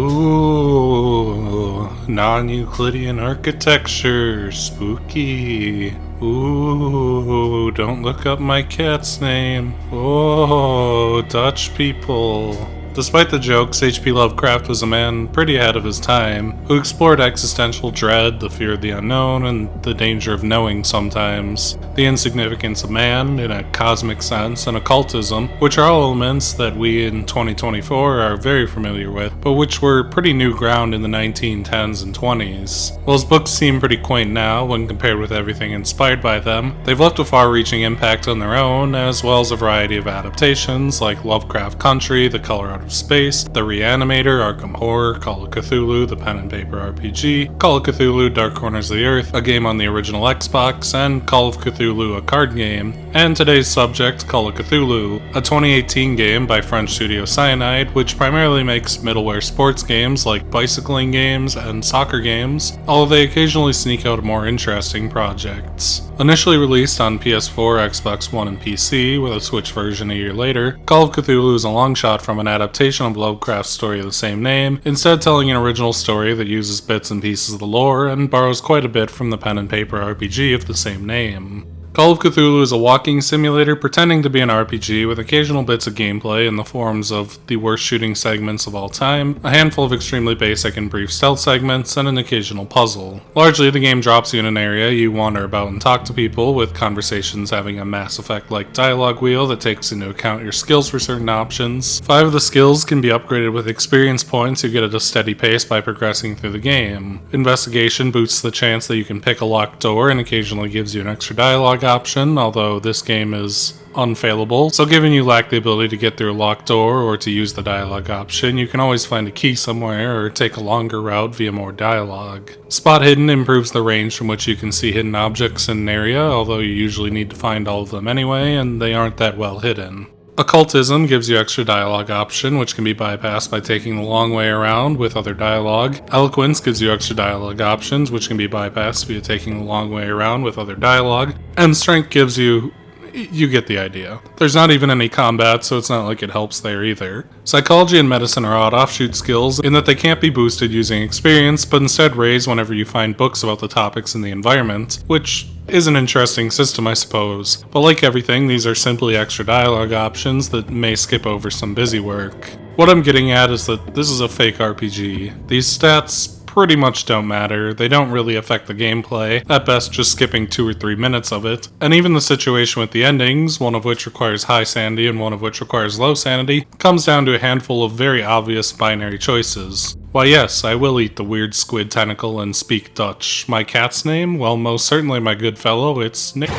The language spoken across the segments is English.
Ooh, non-euclidean architecture, spooky. Ooh, don't look up my cat's name. Oh, Dutch people. Despite the jokes, H.P. Lovecraft was a man pretty ahead of his time, who explored existential dread, the fear of the unknown, and the danger of knowing sometimes, the insignificance of man in a cosmic sense, and occultism, which are all elements that we in 2024 are very familiar with, but which were pretty new ground in the 1910s and 20s. While his books seem pretty quaint now when compared with everything inspired by them, they've left a far-reaching impact on their own, as well as a variety of adaptations like Lovecraft Country, The Color Out of Space, the Re-animator, Arkham Horror, Call of Cthulhu, the pen and paper RPG, Call of Cthulhu, Dark Corners of the Earth, a game on the original Xbox, and Call of Cthulhu, a card game, and today's subject, Call of Cthulhu, a 2018 game by French studio Cyanide, which primarily makes middleware sports games like bicycling games and soccer games, although they occasionally sneak out more interesting projects. Initially released on PS4, Xbox One, and PC, with a Switch version a year later, Call of Cthulhu is a long shot from an adaptation of Lovecraft's story of the same name, instead telling an original story that uses bits and pieces of the lore and borrows quite a bit from the pen and paper RPG of the same name. Call of Cthulhu is a walking simulator pretending to be an RPG with occasional bits of gameplay in the forms of the worst shooting segments of all time, a handful of extremely basic and brief stealth segments, and an occasional puzzle. Largely, the game drops you in an area, you wander about and talk to people, with conversations having a Mass Effect-like dialogue wheel that takes into account your skills for certain options. 5 of the skills can be upgraded with experience points you get at a steady pace by progressing through the game. Investigation boosts the chance that you can pick a locked door and occasionally gives you an extra dialogue option, although this game is unfailable, so given you lack the ability to get through a locked door or to use the dialogue option, you can always find a key somewhere or take a longer route via more dialogue. Spot Hidden improves the range from which you can see hidden objects in an area, although you usually need to find all of them anyway, and they aren't that well hidden. Occultism gives you extra dialogue option, which can be bypassed by taking the long way around with other dialogue. Eloquence gives you extra dialogue options, which can be bypassed via taking the long way around with other dialogue. And Strength gives you get the idea. There's not even any combat, so it's not like it helps there either. Psychology and medicine are odd offshoot skills in that they can't be boosted using experience, but instead raise whenever you find books about the topics in the environment, which is an interesting system, I suppose. But like everything, these are simply extra dialogue options that may skip over some busy work. What I'm getting at is that this is a fake RPG. These stats pretty much don't matter, they don't really affect the gameplay, at best just skipping 2 or 3 minutes of it, and even the situation with the endings, one of which requires high sanity and one of which requires low sanity, comes down to a handful of very obvious binary choices. Why yes, I will eat the weird squid tentacle and speak Dutch. My cat's name? Well, most certainly my good fellow, it's Nick.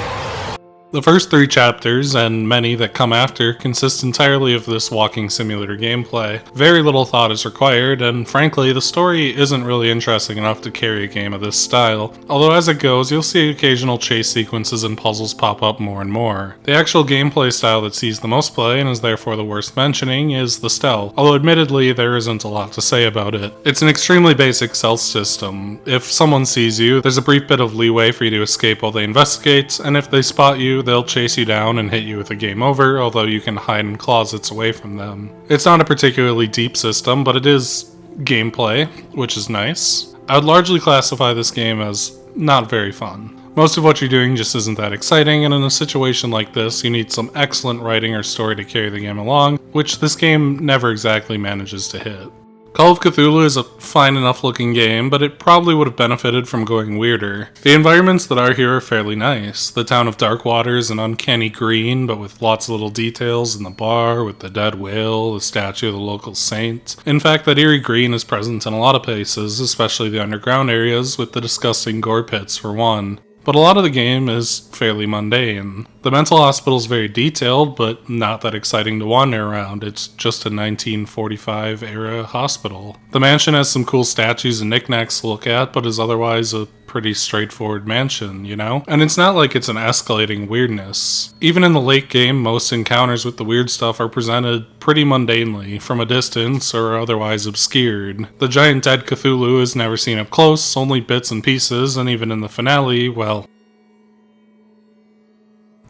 The first 3 chapters, and many that come after, consist entirely of this walking simulator gameplay. Very little thought is required, and frankly, the story isn't really interesting enough to carry a game of this style, although as it goes, you'll see occasional chase sequences and puzzles pop up more and more. The actual gameplay style that sees the most play, and is therefore the worst mentioning, is the stealth, although admittedly there isn't a lot to say about it. It's an extremely basic stealth system. If someone sees you, there's a brief bit of leeway for you to escape while they investigate, and if they spot you, they'll chase you down and hit you with a game over, although you can hide in closets away from them. It's not a particularly deep system, but it is gameplay, which is nice. I would largely classify this game as not very fun. Most of what you're doing just isn't that exciting, and in a situation like this, you need some excellent writing or story to carry the game along, which this game never exactly manages to hit. Call of Cthulhu is a fine enough looking game, but it probably would have benefited from going weirder. The environments that are here are fairly nice. The town of Darkwater is an uncanny green, but with lots of little details in the bar, with the dead whale, the statue of the local saint. In fact, that eerie green is present in a lot of places, especially the underground areas, with the disgusting gore pits for one. But a lot of the game is fairly mundane. The mental hospital is very detailed, but not that exciting to wander around. It's just a 1945 era hospital. The mansion has some cool statues and knickknacks to look at, but is otherwise a pretty straightforward mansion, you know? And it's not like it's an escalating weirdness. Even in the late game, most encounters with the weird stuff are presented pretty mundanely, from a distance or otherwise obscured. The giant dead Cthulhu is never seen up close, only bits and pieces, and even in the finale, well,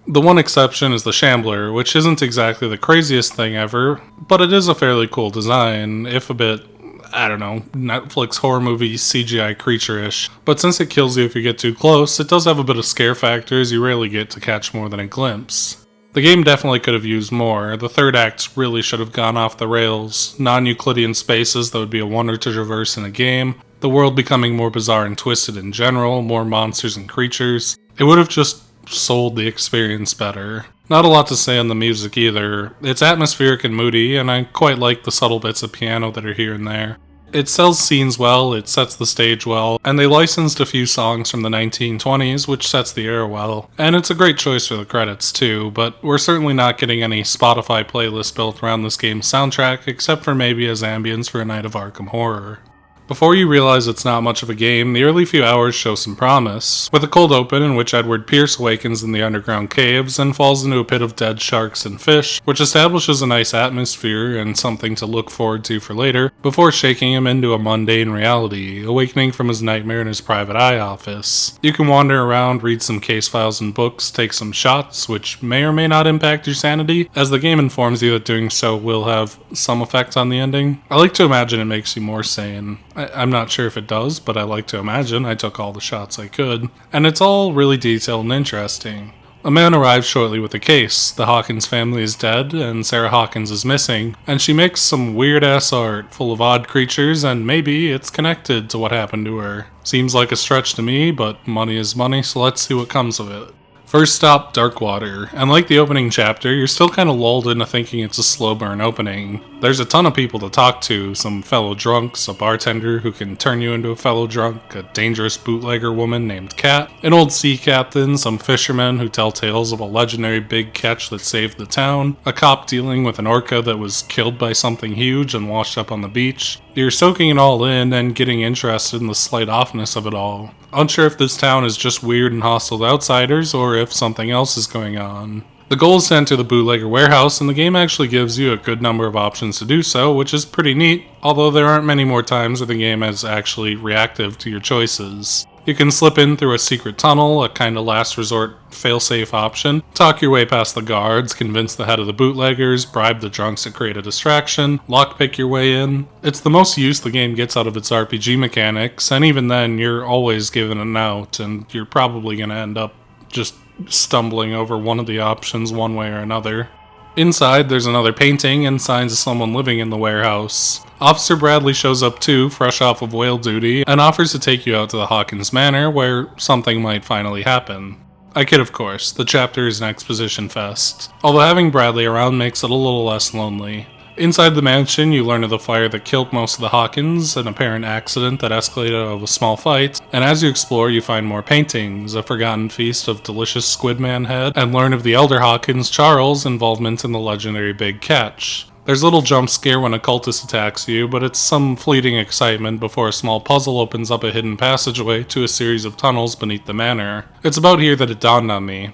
the one exception is the Shambler, which isn't exactly the craziest thing ever, but it is a fairly cool design, if a bit I don't know, Netflix horror movie CGI creature-ish. But since it kills you if you get too close, it does have a bit of scare factor as you rarely get to catch more than a glimpse. The game definitely could have used more. The third act really should have gone off the rails. Non-Euclidean spaces that would be a wonder to traverse in a game, the world becoming more bizarre and twisted in general, more monsters and creatures. It would have just sold the experience better. Not a lot to say on the music either. It's atmospheric and moody, and I quite like the subtle bits of piano that are here and there. It sells scenes well, it sets the stage well, and they licensed a few songs from the 1920s, which sets the era well. And it's a great choice for the credits too, but we're certainly not getting any Spotify playlist built around this game's soundtrack, except for maybe as ambience for a night of Arkham Horror. Before you realize it's not much of a game, the early few hours show some promise, with a cold open in which Edward Pierce awakens in the underground caves and falls into a pit of dead sharks and fish, which establishes a nice atmosphere and something to look forward to for later, before shaking him into a mundane reality, awakening from his nightmare in his private eye office. You can wander around, read some case files and books, take some shots, which may or may not impact your sanity, as the game informs you that doing so will have some effect on the ending. I like to imagine it makes you more sane. I'm not sure if it does, but I like to imagine I took all the shots I could. And it's all really detailed and interesting. A man arrives shortly with a case. The Hawkins family is dead, and Sarah Hawkins is missing, and she makes some weird-ass art full of odd creatures, and maybe it's connected to what happened to her. Seems like a stretch to me, but money is money, so let's see what comes of it. First stop, Darkwater, and like the opening chapter, you're still kinda lulled into thinking it's a slow burn opening. There's a ton of people to talk to, some fellow drunks, a bartender who can turn you into a fellow drunk, a dangerous bootlegger woman named Kat, an old sea captain, some fishermen who tell tales of a legendary big catch that saved the town, a cop dealing with an orca that was killed by something huge and washed up on the beach. You're soaking it all in and getting interested in the slight offness of it all. Unsure if this town is just weird and hostile to outsiders, or if something else is going on. The goal is to enter the bootlegger warehouse, and the game actually gives you a good number of options to do so, which is pretty neat, although there aren't many more times where the game is actually reactive to your choices. You can slip in through a secret tunnel, a kind of last resort failsafe option, talk your way past the guards, convince the head of the bootleggers, bribe the drunks to create a distraction, lockpick your way in. It's the most use the game gets out of its RPG mechanics, and even then you're always given an out, and you're probably going to end up just stumbling over one of the options one way or another. Inside, there's another painting and signs of someone living in the warehouse. Officer Bradley shows up too, fresh off of whale duty, and offers to take you out to the Hawkins Manor, where something might finally happen. I kid, of course, the chapter is an exposition fest, although having Bradley around makes it a little less lonely. Inside the mansion, you learn of the fire that killed most of the Hawkins, an apparent accident that escalated out of a small fight, and as you explore you find more paintings, a forgotten feast of delicious Squidman head, and learn of the elder Hawkins, Charles' involvement in the legendary Big Catch. There's a little jump scare when a cultist attacks you, but it's some fleeting excitement before a small puzzle opens up a hidden passageway to a series of tunnels beneath the manor. It's about here that it dawned on me.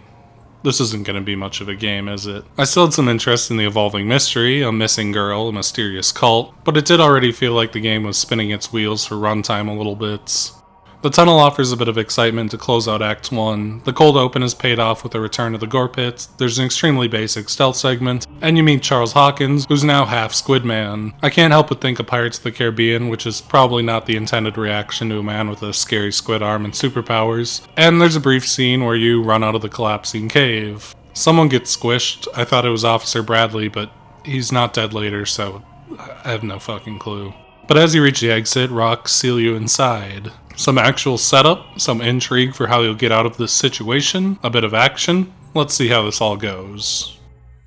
This isn't going to be much of a game, is it? I still had some interest in the evolving mystery, a missing girl, a mysterious cult, but it did already feel like the game was spinning its wheels for runtime a little bit. The tunnel offers a bit of excitement to close out Act 1. The cold open is paid off with a return to the gore pit, there's an extremely basic stealth segment, and you meet Charles Hawkins, who's now half Squidman. I can't help but think of Pirates of the Caribbean, which is probably not the intended reaction to a man with a scary squid arm and superpowers. And there's a brief scene where you run out of the collapsing cave. Someone gets squished. I thought it was Officer Bradley, but he's not dead later, so I have no fucking clue. But as you reach the exit, rocks seal you inside. Some actual setup, some intrigue for how you'll get out of this situation, a bit of action. Let's see how this all goes.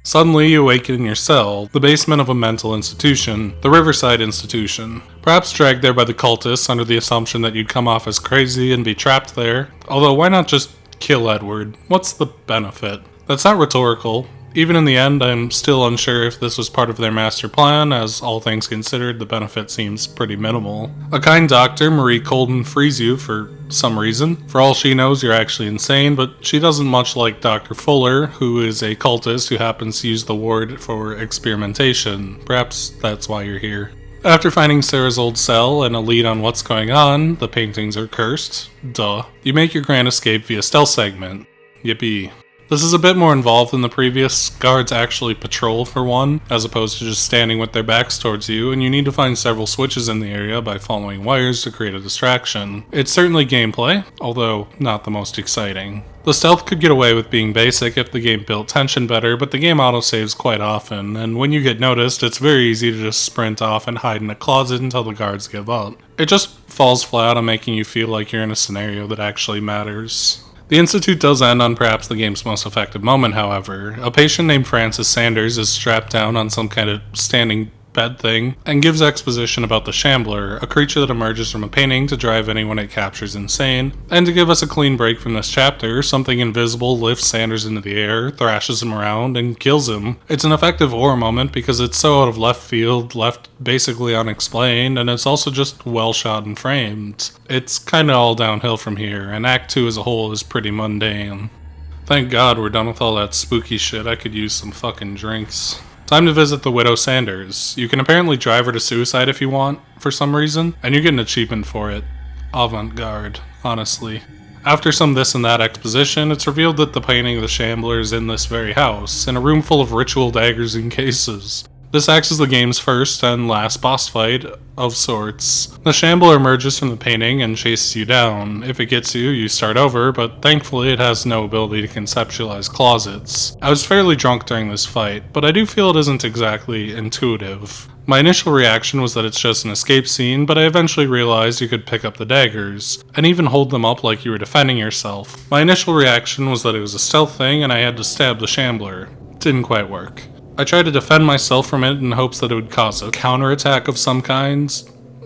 Suddenly you awaken in your cell, the basement of a mental institution, the Riverside institution. Perhaps dragged there by the cultists under the assumption that you'd come off as crazy and be trapped there. Although why not just kill Edward? What's the benefit? That's not rhetorical. Even in the end, I'm still unsure if this was part of their master plan, as all things considered, the benefit seems pretty minimal. A kind doctor, Marie Colden, frees you for some reason. For all she knows, you're actually insane, but she doesn't much like Dr. Fuller, who is a cultist who happens to use the ward for experimentation. Perhaps that's why you're here. After finding Sarah's old cell and a lead on what's going on, the paintings are cursed. Duh. You make your grand escape via stealth segment. Yippee. This is a bit more involved than the previous. Guards actually patrol for one, as opposed to just standing with their backs towards you, and you need to find several switches in the area by following wires to create a distraction. It's certainly gameplay, although not the most exciting. The stealth could get away with being basic if the game built tension better, but the game autosaves quite often, and when you get noticed, it's very easy to just sprint off and hide in a closet until the guards give up. It just falls flat on making you feel like you're in a scenario that actually matters. The Institute does end on perhaps the game's most effective moment, however. A patient named Francis Sanders is strapped down on some kind of standing bed thing, and gives exposition about the Shambler, a creature that emerges from a painting to drive anyone it captures insane. And to give us a clean break from this chapter, something invisible lifts Sanders into the air, thrashes him around, and kills him. It's an effective horror moment because it's so out of left field, left basically unexplained, and it's also just well shot and framed. It's kinda all downhill from here, and Act 2 as a whole is pretty mundane. Thank God we're done with all that spooky shit. I could use some fucking drinks. Time to visit the Widow Sanders. You can apparently drive her to suicide if you want, for some reason, and you get an achievement for it. Avant-garde, honestly. After some this and that exposition, it's revealed that the painting of the Shambler is in this very house, in a room full of ritual daggers and cases. This acts as the game's first and last boss fight of sorts. The Shambler emerges from the painting and chases you down. If it gets you, you start over, but thankfully it has no ability to conceptualize closets. I was fairly drunk during this fight, but I do feel it isn't exactly intuitive. My initial reaction was that it's just an escape scene, but I eventually realized you could pick up the daggers, and even hold them up like you were defending yourself. My initial reaction was that it was a stealth thing and I had to stab the Shambler. Didn't quite work. I tried to defend myself from it in hopes that it would cause a counterattack of some kind.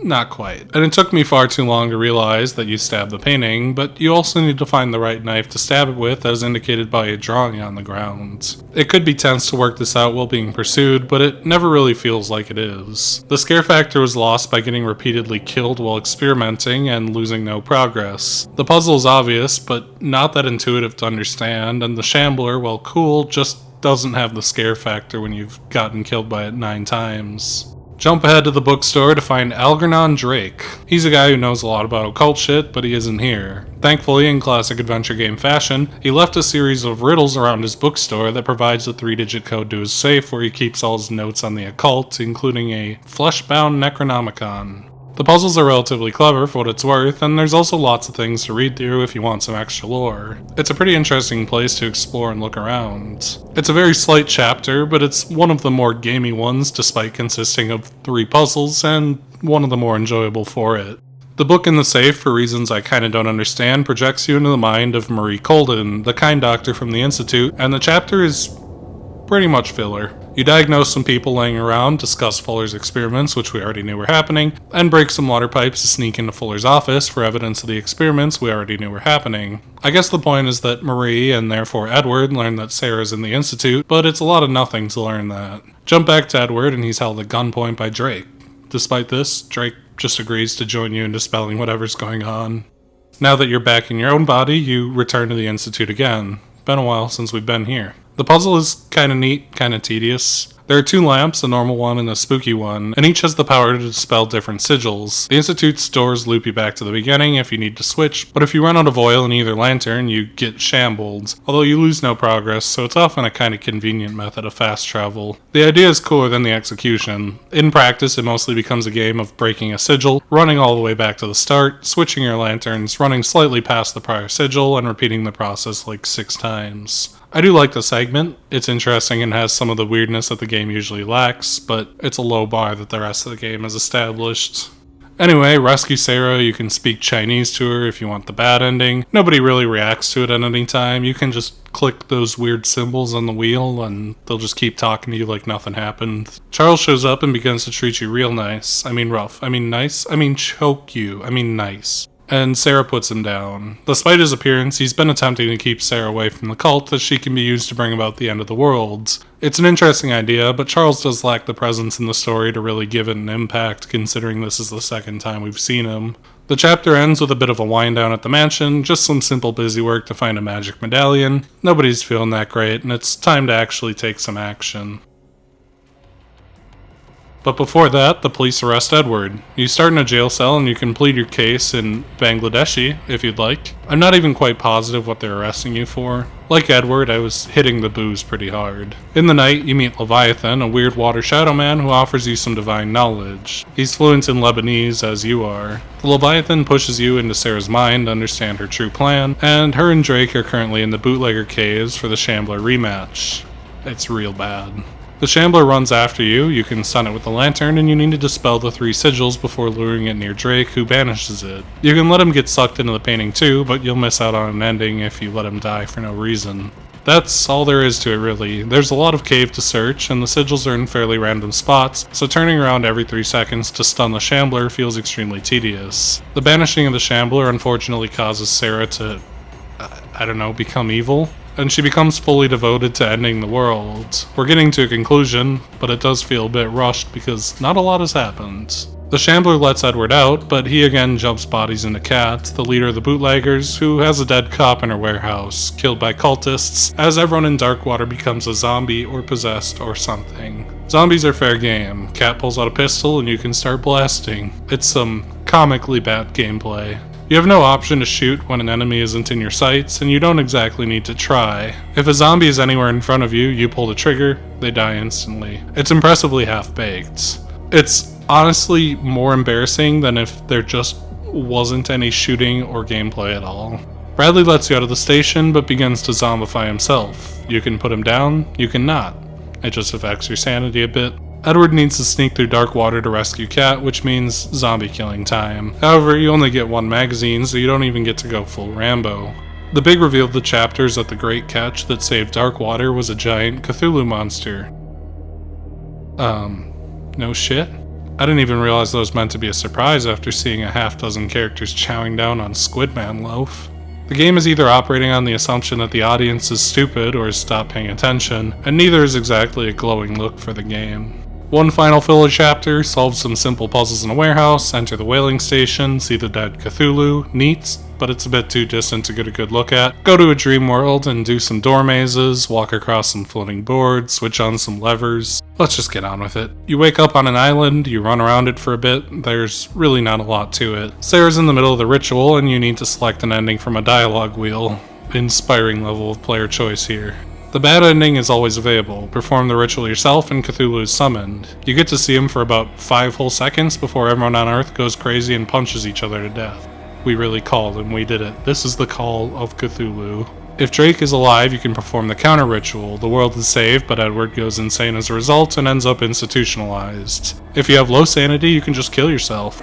Not quite. And it took me far too long to realize that you stab the painting, but you also need to find the right knife to stab it with as indicated by a drawing on the ground. It could be tense to work this out while being pursued, but it never really feels like it is. The scare factor was lost by getting repeatedly killed while experimenting and losing no progress. The puzzle is obvious, but not that intuitive to understand, and the Shambler, while cool, just doesn't have the scare factor when you've gotten killed by it 9 times. Jump ahead to the bookstore to find Algernon Drake. He's a guy who knows a lot about occult shit, but he isn't here. Thankfully, in classic adventure game fashion, he left a series of riddles around his bookstore that provides a 3-digit code to his safe where he keeps all his notes on the occult, including a flesh-bound Necronomicon. The puzzles are relatively clever for what it's worth, and there's also lots of things to read through if you want some extra lore. It's a pretty interesting place to explore and look around. It's a very slight chapter, but it's one of the more gamey ones despite consisting of 3 puzzles, and one of the more enjoyable for it. The book in the safe, for reasons I kinda don't understand, projects you into the mind of Marie Colden, the kind doctor from the Institute, and the chapter is pretty much filler. You diagnose some people laying around, discuss Fuller's experiments, which we already knew were happening, and break some water pipes to sneak into Fuller's office for evidence of the experiments we already knew were happening. I guess the point is that Marie, and therefore Edward, learn that Sarah's in the Institute, but it's a lot of nothing to learn that. Jump back to Edward, and he's held at gunpoint by Drake. Despite this, Drake just agrees to join you in dispelling whatever's going on. Now that you're back in your own body, you return to the Institute again. Been a while since we've been here. The puzzle is kinda neat, kinda tedious. There are 2 lamps, a normal one and a spooky one, and each has the power to dispel different sigils. The Institute's doors loop you back to the beginning if you need to switch, but if you run out of oil in either lantern, you get shambled, although you lose no progress, so it's often a kinda convenient method of fast travel. The idea is cooler than the execution. In practice, it mostly becomes a game of breaking a sigil, running all the way back to the start, switching your lanterns, running slightly past the prior sigil, and repeating the process like 6 times. I do like the segment. It's interesting and has some of the weirdness that the game usually lacks, but it's a low bar that the rest of the game has established. Anyway, rescue Sarah, you can speak Chinese to her if you want the bad ending. Nobody really reacts to it at any time. You can just click those weird symbols on the wheel and they'll just keep talking to you like nothing happened. Charles shows up and begins to treat you real nice. I mean rough. I mean nice. I mean choke you. I mean nice. And Sarah puts him down. Despite his appearance, he's been attempting to keep Sarah away from the cult as she can be used to bring about the end of the world. It's an interesting idea, but Charles does lack the presence in the story to really give it an impact, considering this is the second time we've seen him. The chapter ends with a bit of a wind down at the mansion, just some simple busy work to find a magic medallion. Nobody's feeling that great, and it's time to actually take some action. But before that, the police arrest Edward. You start in a jail cell and you can plead your case in Bangladeshi, if you'd like. I'm not even quite positive what they're arresting you for. Like Edward, I was hitting the booze pretty hard. In the night, you meet Leviathan, a weird water shadow man who offers you some divine knowledge. He's fluent in Lebanese, as you are. The Leviathan pushes you into Sarah's mind to understand her true plan, and her and Drake are currently in the bootlegger caves for the Shambler rematch. It's real bad. The Shambler runs after you, you can stun it with a lantern, and you need to dispel the 3 sigils before luring it near Drake, who banishes it. You can let him get sucked into the painting too, but you'll miss out on an ending if you let him die for no reason. That's all there is to it really. There's a lot of cave to search, and the sigils are in fairly random spots, so turning around every 3 seconds to stun the Shambler feels extremely tedious. The banishing of the Shambler unfortunately causes Sarah to, become evil. And she becomes fully devoted to ending the world. We're getting to a conclusion, but it does feel a bit rushed because not a lot has happened. The Shambler lets Edward out, but he again jumps bodies into Kat, the leader of the bootleggers, who has a dead cop in her warehouse, killed by cultists, as everyone in Darkwater becomes a zombie or possessed or something. Zombies are fair game. Kat pulls out a pistol and you can start blasting. It's some comically bad gameplay. You have no option to shoot when an enemy isn't in your sights, and you don't exactly need to try. If a zombie is anywhere in front of you, you pull the trigger, they die instantly. It's impressively half-baked. It's honestly more embarrassing than if there just wasn't any shooting or gameplay at all. Bradley lets you out of the station, but begins to zombify himself. You can put him down, you can not. It just affects your sanity a bit. Edward needs to sneak through Darkwater to rescue Kat, which means zombie killing time. However, you only get 1 magazine, so you don't even get to go full Rambo. The big reveal of the chapter is that the great catch that saved Darkwater was a giant Cthulhu monster. No shit? I didn't even realize that was meant to be a surprise after seeing a half-dozen characters chowing down on Squidman loaf. The game is either operating on the assumption that the audience is stupid or has stopped paying attention, and neither is exactly a glowing look for the game. One final filler chapter, solve some simple puzzles in a warehouse, enter the whaling station, see the dead Cthulhu, neat, but it's a bit too distant to get a good look at. Go to a dream world and do some door mazes, walk across some floating boards, switch on some levers. Let's just get on with it. You wake up on an island, you run around it for a bit, there's really not a lot to it. Sarah's in the middle of the ritual and you need to select an ending from a dialogue wheel. Inspiring level of player choice here. The bad ending is always available. Perform the ritual yourself and Cthulhu is summoned. You get to see him for about 5 whole seconds before everyone on Earth goes crazy and punches each other to death. We really called and we did it. This is the Call of Cthulhu. If Drake is alive, you can perform the counter ritual. The world is saved, but Edward goes insane as a result and ends up institutionalized. If you have low sanity, you can just kill yourself.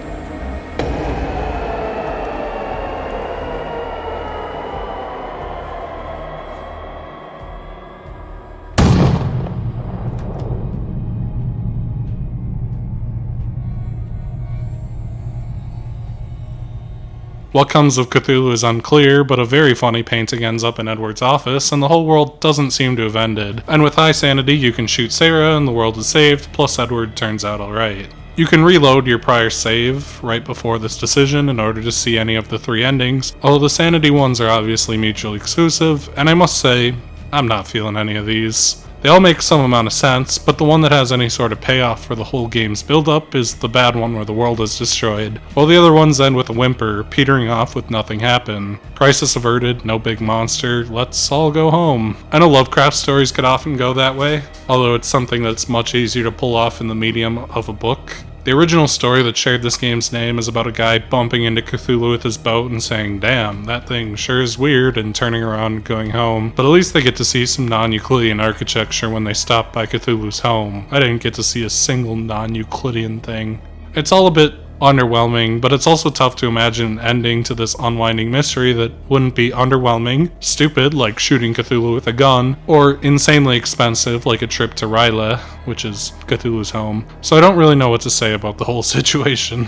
What comes of Cthulhu is unclear, but a very funny painting ends up in Edward's office, and the whole world doesn't seem to have ended. And with high sanity, you can shoot Sarah, and the world is saved, plus Edward turns out alright. You can reload your prior save right before this decision in order to see any of the 3 endings, although the sanity ones are obviously mutually exclusive, and I must say, I'm not feeling any of these. They all make some amount of sense, but the one that has any sort of payoff for the whole game's build-up is the bad one where the world is destroyed, while the other ones end with a whimper, petering off with nothing happen. Crisis averted, no big monster, let's all go home. I know Lovecraft stories could often go that way, although it's something that's much easier to pull off in the medium of a book. The original story that shared this game's name is about a guy bumping into Cthulhu with his boat and saying, "Damn, that thing sure is weird," and turning around and going home. But at least they get to see some non-Euclidean architecture when they stop by Cthulhu's home. I didn't get to see a single non-Euclidean thing. It's all a bit underwhelming, but it's also tough to imagine an ending to this unwinding mystery that wouldn't be underwhelming, stupid like shooting Cthulhu with a gun, or insanely expensive like a trip to Ryla, which is Cthulhu's home. So I don't really know what to say about the whole situation.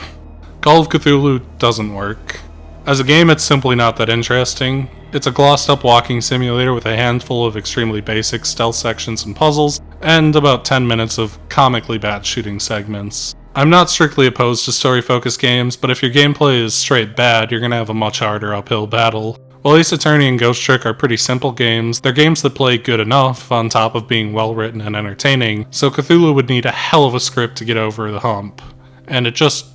Call of Cthulhu doesn't work. As a game, it's simply not that interesting. It's a glossed up walking simulator with a handful of extremely basic stealth sections and puzzles, and about 10 minutes of comically bad shooting segments. I'm not strictly opposed to story-focused games, but if your gameplay is straight bad, you're gonna have a much harder uphill battle. While Ace Attorney and Ghost Trick are pretty simple games, they're games that play good enough on top of being well written and entertaining, so Cthulhu would need a hell of a script to get over the hump. And it just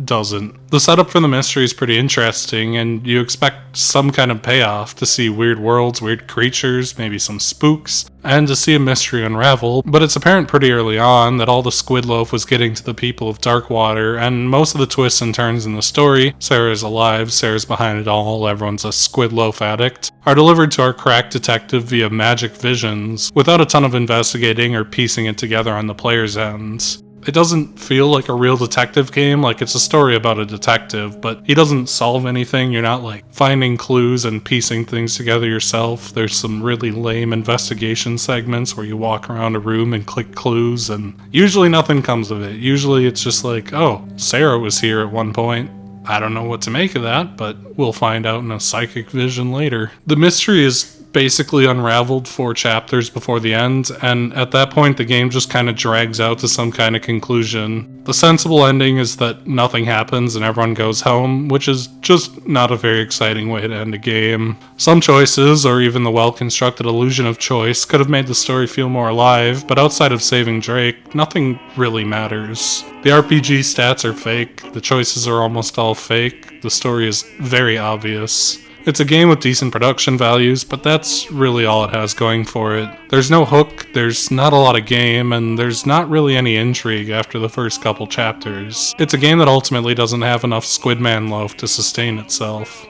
doesn't. The setup for the mystery is pretty interesting, and you expect some kind of payoff to see weird worlds, weird creatures, maybe some spooks, and to see a mystery unravel, but it's apparent pretty early on that all the squid loaf was getting to the people of Darkwater, and most of the twists and turns in the story, Sarah's alive, Sarah's behind it all, everyone's a squid loaf addict, are delivered to our crack detective via magic visions, without a ton of investigating or piecing it together on the player's end. It doesn't feel like a real detective game, like it's a story about a detective, but he doesn't solve anything. You're not like finding clues and piecing things together yourself. There's some really lame investigation segments where you walk around a room and click clues, and usually nothing comes of it. Usually it's just like, oh, Sarah was here at one point. I don't know what to make of that, but we'll find out in a psychic vision later. The mystery is basically unraveled 4 chapters before the end, and at that point the game just kind of drags out to some kind of conclusion. The sensible ending is that nothing happens and everyone goes home, which is just not a very exciting way to end a game. Some choices, or even the well-constructed illusion of choice, could have made the story feel more alive, but outside of saving Drake, nothing really matters. The RPG stats are fake, the choices are almost all fake, the story is very obvious. It's a game with decent production values, but that's really all it has going for it. There's no hook, there's not a lot of game, and there's not really any intrigue after the first couple chapters. It's a game that ultimately doesn't have enough Squidman loaf to sustain itself.